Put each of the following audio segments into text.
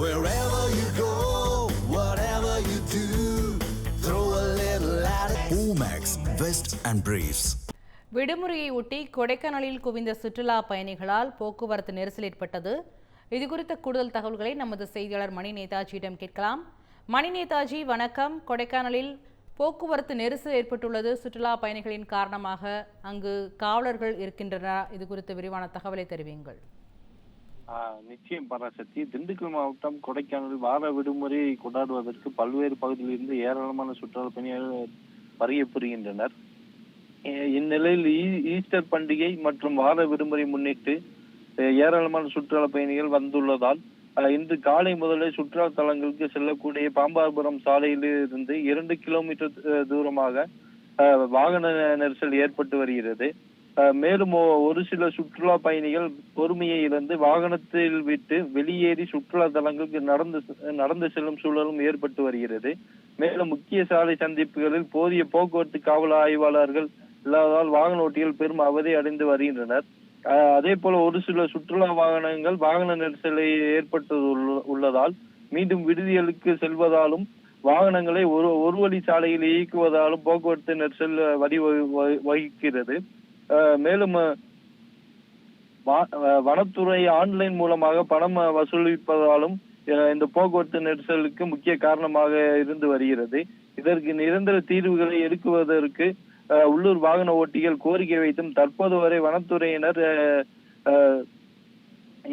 Wherever you go, whatever you do, throw a little at it. Omax, Vest and Briefs. விடுமுறையை ஒட்டி கொடைக்கானலில் குவிந்த சுற்றுலா பயணிகளால் போக்குவரத்து நெரிசல் ஏற்பட்டது. இது குறித்த கூடுதல் தகவல்களை நமது செய்தியாளர் மணி நேதாஜியிடம் கேட்கலாம். மணி நேதாஜி, வணக்கம். கொடைக்கானலில் போக்குவரத்து நெரிசல் ஏற்பட்டுள்ளது சுற்றுலா பயணிகளின் காரணமாக. அங்கு காவலர்கள் இருக்கின்றனர். இது குறித்த விரிவான தகவலை தெரிவியுங்கள். நிச்சயம் பராசக்தி. திண்டுக்கல் மாவட்டம் கொடைக்கானலில் வார விடுமுறையை கொண்டாடுவதற்கு பல்வேறு பகுதியிலிருந்து ஏராளமான சுற்றுலா பயணிகள் வருகை புரிகின்றனர். இந்நிலையில் ஈஸ்டர் பண்டிகை மற்றும் வார விடுமுறை முன்னிட்டு ஏராளமான சுற்றுலா பயணிகள் வந்துள்ளதால் இன்று காலை முதலே சுற்றுலா தலங்களுக்கு செல்லக்கூடிய பாம்பாபுரம் சாலையில் இருந்து 2 கிலோமீட்டர் தூரமாக வாகன நெரிசல் ஏற்பட்டு வருகிறது. மேலும் ஒரு சில சுற்றுலா பயணிகள் பொறுமையை இழந்து வாகனத்தில் விட்டு வெளியேறி சுற்றுலா தலங்களுக்கு நடந்து செல்லும் சூழலும் ஏற்பட்டு வருகிறது. மேலும் முக்கிய சாலை சந்திப்புகளில் போதிய போக்குவரத்து காவல் ஆய்வாளர்கள் இல்லாததால் வாகன ஓட்டிகள் பெரும் அவதி அடைந்து வருகின்றனர். அதே போல ஒரு சில சுற்றுலா வாகனங்கள் வாகன நெரிசலை ஏற்பட்டு உள்ளதால் மீண்டும் விடுதிகளுக்கு செல்வதாலும் வாகனங்களை ஒரு வழி சாலையில் இயக்குவதாலும் போக்குவரத்து நெரிசல் வகிக்கிறது. மேலும் வனத்துறை ஆன்லைன் மூலமாக பணம் வசூலிப்பதாலும் இந்த போக்குவரத்து நெரிசலுக்கு முக்கிய காரணமாக இருந்து வருகிறது. இதற்கு நிரந்தர தீர்வுகளை எடுக்குவதற்கு உள்ளூர் வாகன ஓட்டிகள் கோரிக்கை வைத்தும் தற்போது வரை வனத்துறையினர்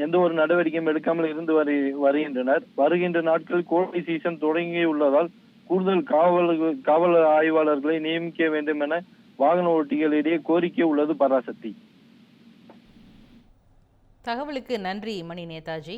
எந்த ஒரு நடவடிக்கையும் எடுக்காமல் இருந்து வருகின்றனர். வருகின்ற நாட்கள் கோடை சீசன் தொடங்கியுள்ளதால் கூடுதல் காவல் ஆய்வாளர்களை நியமிக்க வேண்டும் என வாகன ஓட்டிகளிடையே கோரிக்கை உள்ளது. பராசக்தி. தகவலுக்கு நன்றி மணி நேதாஜி.